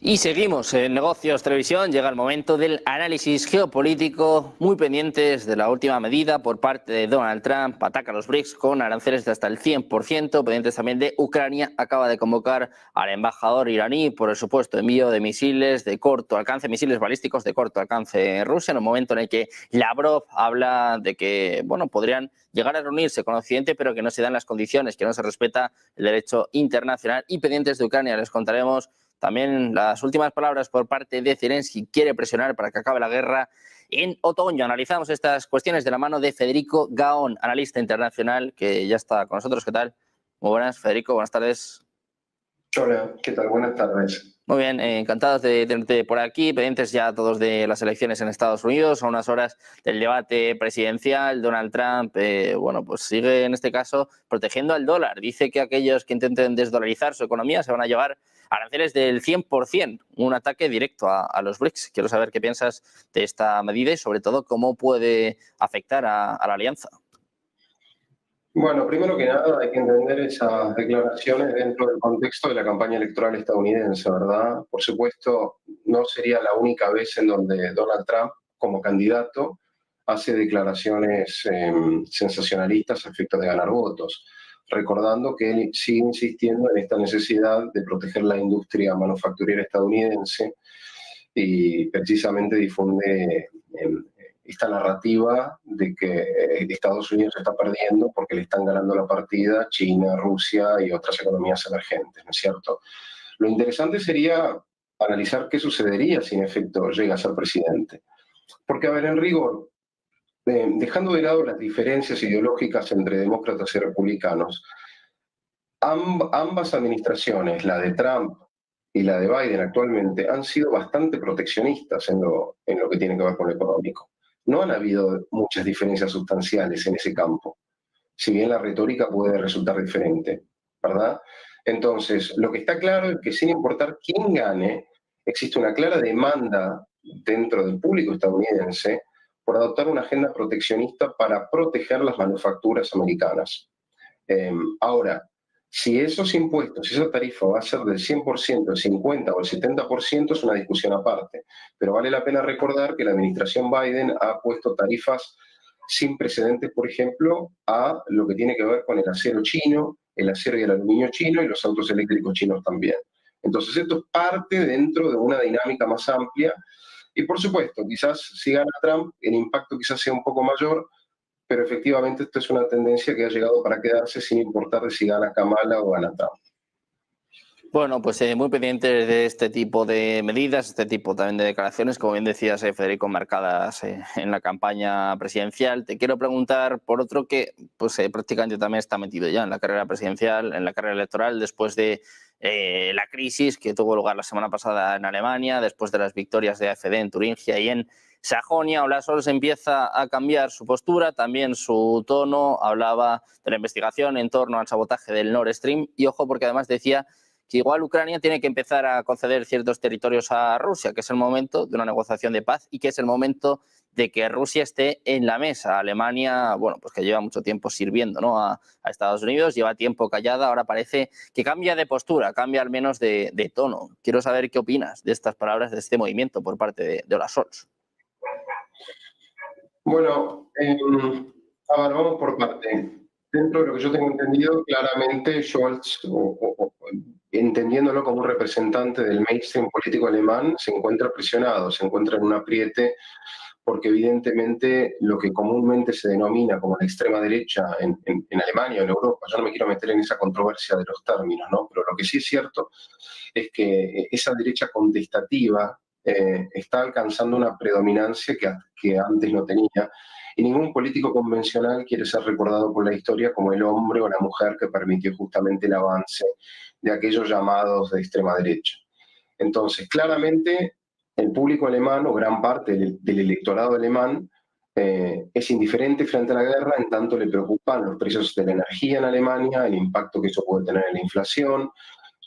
Y seguimos en Negocios Televisión. Llega el momento del análisis geopolítico, muy pendientes de la última medida por parte de Donald Trump. Ataca a los BRICS con aranceles de hasta el 100%, pendientes también de Ucrania. Acaba de convocar al embajador iraní por el supuesto envío de misiles de corto alcance, misiles balísticos de corto alcance en Rusia, en un momento en el que Lavrov habla de que podrían llegar a reunirse con Occidente, pero que no se dan las condiciones, que no se respeta el derecho internacional. Y pendientes de Ucrania les contaremos también las últimas palabras por parte de Zelensky. Quiere presionar para que acabe la guerra en otoño. Analizamos estas cuestiones de la mano de Federico Gaón, analista internacional, que ya está con nosotros. ¿Qué tal? Muy buenas, Federico. Buenas tardes. Hola, ¿qué tal? Buenas tardes. Muy bien, encantados de tenerte por aquí, pendientes ya todos de las elecciones en Estados Unidos, a unas horas del debate presidencial. Donald Trump, pues sigue en este caso protegiendo al dólar. Dice que aquellos que intenten desdolarizar su economía se van a llevar aranceles del 100%, un ataque directo a los BRICS. Quiero saber qué piensas de esta medida y sobre todo cómo puede afectar a la alianza. Bueno, primero que nada hay que entender esas declaraciones dentro del contexto de la campaña electoral estadounidense, ¿verdad? Por supuesto, no sería la única vez en donde Donald Trump, como candidato, hace declaraciones sensacionalistas a efectos de ganar votos, recordando que él sigue insistiendo en esta necesidad de proteger la industria manufacturera estadounidense y precisamente difunde esta narrativa de que Estados Unidos está perdiendo porque le están ganando la partida China, Rusia y otras economías emergentes, ¿no es cierto? Lo interesante sería analizar qué sucedería si en efecto llega a ser presidente. Porque, a ver, en rigor, dejando de lado las diferencias ideológicas entre demócratas y republicanos, ambas administraciones, la de Trump y la de Biden actualmente, han sido bastante proteccionistas en lo que tiene que ver con lo económico. No han habido muchas diferencias sustanciales en ese campo, si bien la retórica puede resultar diferente, ¿verdad? Entonces, lo que está claro es que sin importar quién gane, existe una clara demanda dentro del público estadounidense por adoptar una agenda proteccionista para proteger las manufacturas americanas. Ahora, si esos impuestos, si esa tarifa va a ser del 100%, el 50% o el 70%, es una discusión aparte. Pero vale la pena recordar que la administración Biden ha puesto tarifas sin precedentes, por ejemplo, a lo que tiene que ver con el acero chino, el acero y el aluminio chino y los autos eléctricos chinos también. Entonces, esto es parte dentro de una dinámica más amplia. Y por supuesto, quizás si gana Trump, el impacto quizás sea un poco mayor, pero efectivamente esto es una tendencia que ha llegado para quedarse sin importar de si gana Kamala o gana Trump. Bueno, pues muy pendientes de este tipo de medidas, este tipo también de declaraciones, como bien decías, Federico, marcadas en la campaña presidencial. Te quiero preguntar por otro que prácticamente también está metido ya en la carrera presidencial, en la carrera electoral, después de la crisis que tuvo lugar la semana pasada en Alemania, después de las victorias de AfD en Turingia y en Sajonia. Olaf Scholz empieza a cambiar su postura, también su tono, hablaba de la investigación en torno al sabotaje del Nord Stream y ojo porque además decía que igual Ucrania tiene que empezar a conceder ciertos territorios a Rusia, que es el momento de una negociación de paz y que es el momento de que Rusia esté en la mesa. Alemania, pues que lleva mucho tiempo sirviendo, ¿no?, a Estados Unidos, lleva tiempo callada, ahora parece que cambia de postura, cambia al menos de tono. Quiero saber qué opinas de estas palabras, de este movimiento por parte de Olaf Scholz. Bueno, a ver, vamos por parte. Dentro de lo que yo tengo entendido, claramente Scholz, entendiéndolo como un representante del mainstream político alemán, se encuentra presionado, se encuentra en un apriete, porque evidentemente lo que comúnmente se denomina como la extrema derecha en Alemania o en Europa, yo no me quiero meter en esa controversia de los términos, ¿no? Pero lo que sí es cierto es que esa derecha contestativa está alcanzando una predominancia que antes no tenía. Y ningún político convencional quiere ser recordado por la historia como el hombre o la mujer que permitió justamente el avance de aquellos llamados de extrema derecha. Entonces, claramente, el público alemán, o gran parte del electorado alemán, es indiferente frente a la guerra, en tanto le preocupan los precios de la energía en Alemania, el impacto que eso puede tener en la inflación.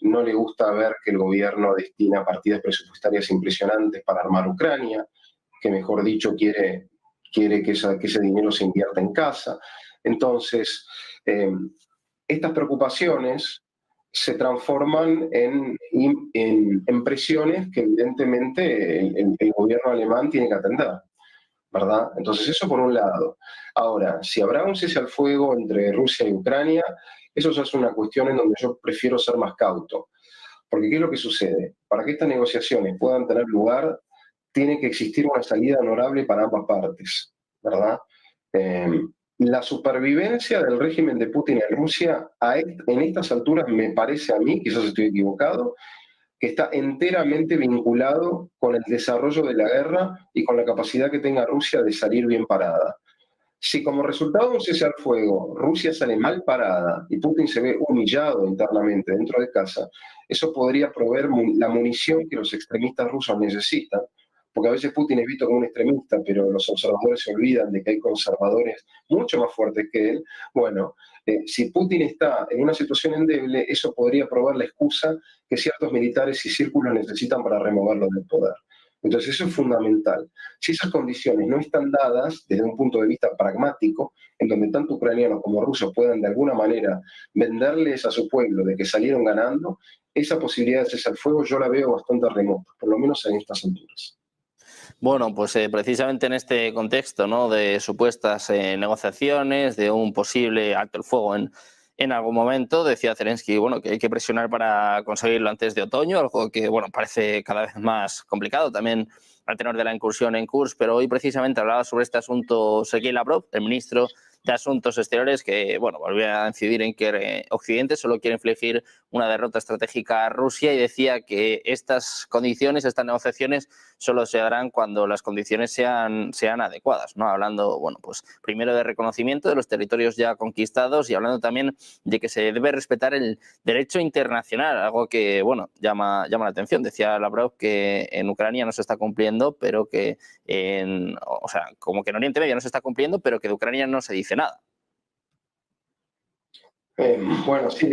No le gusta ver que el gobierno destina partidas presupuestarias impresionantes para armar Ucrania, que mejor dicho quiere que ese dinero se invierta en casa. Entonces, estas preocupaciones se transforman en presiones que evidentemente el gobierno alemán tiene que atender, ¿verdad? Entonces eso por un lado. Ahora, si habrá un cese al fuego entre Rusia y Ucrania, eso ya es una cuestión en donde yo prefiero ser más cauto. Porque ¿qué es lo que sucede? Para que estas negociaciones puedan tener lugar, tiene que existir una salida honorable para ambas partes, ¿verdad? Eh, la supervivencia del régimen de Putin en Rusia en estas alturas me parece a mí, quizás estoy equivocado, que está enteramente vinculado con el desarrollo de la guerra y con la capacidad que tenga Rusia de salir bien parada. Si como resultado de un cese al fuego Rusia sale mal parada y Putin se ve humillado internamente dentro de casa, eso podría proveer la munición que los extremistas rusos necesitan, porque a veces Putin es visto como un extremista, pero los observadores se olvidan de que hay conservadores mucho más fuertes que él. Bueno, si Putin está en una situación endeble, eso podría probar la excusa que ciertos militares y círculos necesitan para removerlo del poder. Entonces eso es fundamental. Si esas condiciones no están dadas desde un punto de vista pragmático, en donde tanto ucranianos como rusos puedan de alguna manera venderles a su pueblo de que salieron ganando, esa posibilidad de cesar el fuego yo la veo bastante remota, por lo menos en estas alturas. Bueno, pues precisamente en este contexto, ¿no?, de supuestas negociaciones, de un posible alto el fuego en algún momento, decía Zelensky, bueno, que hay que presionar para conseguirlo antes de otoño, algo que, bueno, parece cada vez más complicado también al tenor de la incursión en Kursk, pero hoy precisamente hablaba sobre este asunto Sergei Lavrov, el ministro de Asuntos Exteriores, que, bueno, volvía a incidir en que Occidente solo quiere infligir una derrota estratégica a Rusia y decía que estas condiciones, estas negociaciones, solo se harán cuando las condiciones sean adecuadas, ¿no? Hablando, bueno, pues primero de reconocimiento de los territorios ya conquistados y hablando también de que se debe respetar el derecho internacional, algo que, bueno, llama la atención. Decía Lavrov que en Ucrania no se está cumpliendo, pero que o sea, como que en Oriente Medio no se está cumpliendo, pero que de Ucrania no se dice nada. Bueno, sí,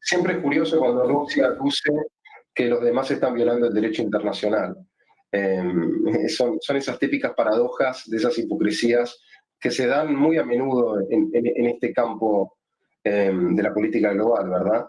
siempre es curioso cuando Rusia acusa que los demás están violando el derecho internacional. Son esas típicas paradojas de esas hipocresías que se dan muy a menudo en este campo de la política global, ¿verdad?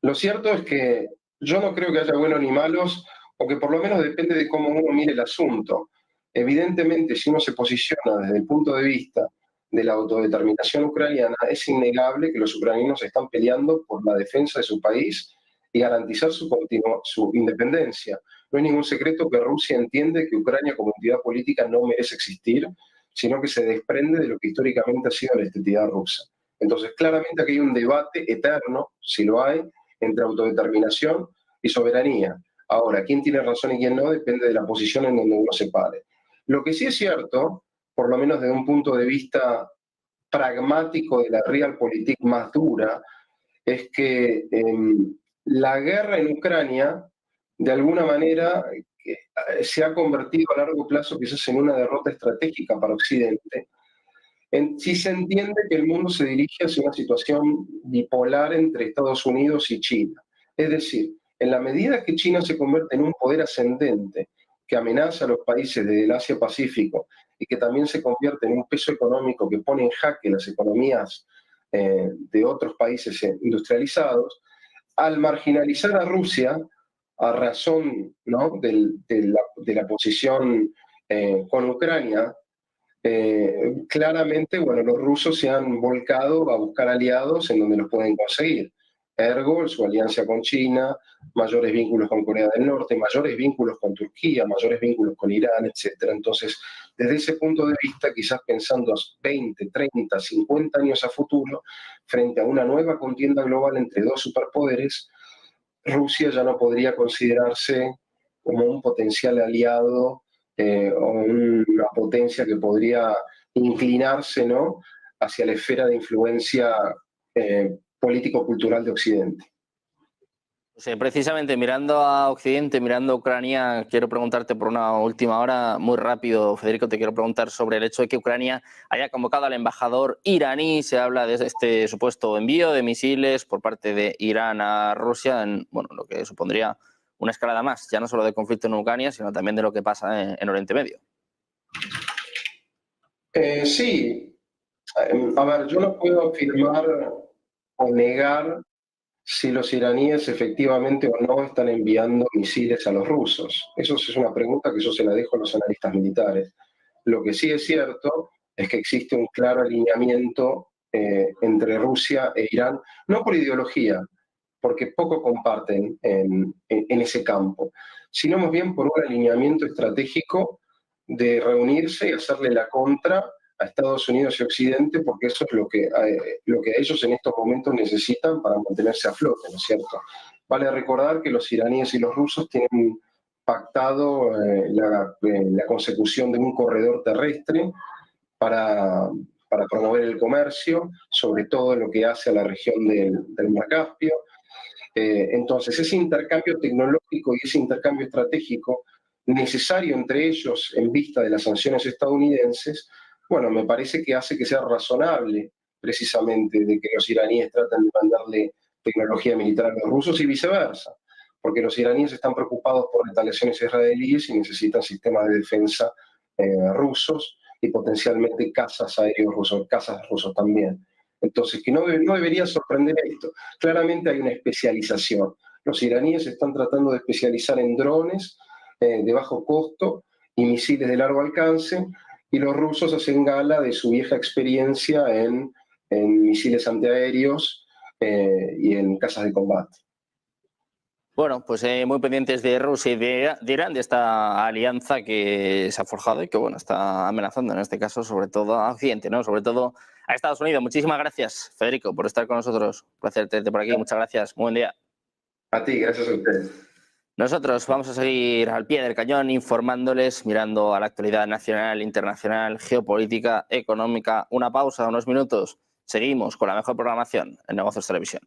Lo cierto es que yo no creo que haya buenos ni malos, o que por lo menos depende de cómo uno mire el asunto. Evidentemente, si uno se posiciona desde el punto de vista de la autodeterminación ucraniana, es innegable que los ucranianos están peleando por la defensa de su país y garantizar su independencia. No es ningún secreto que Rusia entiende que Ucrania como entidad política no merece existir, sino que se desprende de lo que históricamente ha sido la identidad rusa. Entonces, claramente aquí hay un debate eterno, si lo hay, entre autodeterminación y soberanía. Ahora, quién tiene razón y quién no depende de la posición en donde uno se pare. Lo que sí es cierto, por lo menos desde un punto de vista pragmático de la realpolitik más dura, es que la guerra en Ucrania, de alguna manera, se ha convertido a largo plazo quizás en una derrota estratégica para Occidente, si se entiende que el mundo se dirige hacia una situación bipolar entre Estados Unidos y China. Es decir, en la medida que China se convierte en un poder ascendente que amenaza a los países del Asia-Pacífico y que también se convierte en un peso económico que pone en jaque las economías de otros países industrializados, al marginalizar a Rusia, a razón, ¿no?, de la posición con Ucrania, claramente, bueno, los rusos se han volcado a buscar aliados en donde los pueden conseguir. Ergo, su alianza con China, mayores vínculos con Corea del Norte, mayores vínculos con Turquía, mayores vínculos con Irán, etc. Entonces, desde ese punto de vista, quizás pensando 20, 30, 50 años a futuro, frente a una nueva contienda global entre dos superpoderes, Rusia ya no podría considerarse como un potencial aliado o una potencia que podría inclinarse, ¿no?, hacia la esfera de influencia político-cultural de Occidente. Precisamente mirando a Occidente, mirando a Ucrania, quiero preguntarte por una última hora, muy rápido, Federico, te quiero preguntar sobre el hecho de que Ucrania haya convocado al embajador iraní. Se habla de este supuesto envío de misiles por parte de Irán a Rusia, en, bueno, lo que supondría una escalada más, ya no solo de conflicto en Ucrania, sino también de lo que pasa en Oriente Medio. Sí, a ver, yo no puedo afirmar o negar si los iraníes efectivamente o no están enviando misiles a los rusos. Eso es una pregunta que yo se la dejo a los analistas militares. Lo que sí es cierto es que existe un claro alineamiento entre Rusia e Irán, no por ideología, porque poco comparten en ese campo, sino más bien por un alineamiento estratégico de reunirse y hacerle la contra a Estados Unidos y Occidente, porque eso es lo que ellos en estos momentos necesitan para mantenerse a flote, ¿no es cierto? Vale recordar que los iraníes y los rusos tienen pactado la consecución de un corredor terrestre para promover el comercio, sobre todo en lo que hace a la región del Mar Caspio. Entonces, ese intercambio tecnológico y ese intercambio estratégico necesario entre ellos en vista de las sanciones estadounidenses, bueno, me parece que hace que sea razonable precisamente de que los iraníes traten de mandarle tecnología militar a los rusos y viceversa, porque los iraníes están preocupados por retaliaciones israelíes y necesitan sistemas de defensa rusos y potencialmente cazas aéreos rusos, cazas rusos también. Entonces, que no debería sorprender esto. Claramente hay una especialización. Los iraníes están tratando de especializar en drones de bajo costo y misiles de largo alcance, y los rusos hacen gala de su vieja experiencia en misiles antiaéreos y en cazas de combate. Bueno, pues muy pendientes de Rusia y de Irán, de esta alianza que se ha forjado y que bueno, está amenazando en este caso sobre todo a Occidente, ¿no? Sobre todo a Estados Unidos. Muchísimas gracias, Federico, por estar con nosotros. Un placer tenerte por aquí. Muchas gracias. Muy buen día. A ti, gracias a ustedes. Nosotros vamos a seguir al pie del cañón informándoles, mirando a la actualidad nacional, internacional, geopolítica, económica. Una pausa, unos minutos. Seguimos con la mejor programación en Negocios Televisión.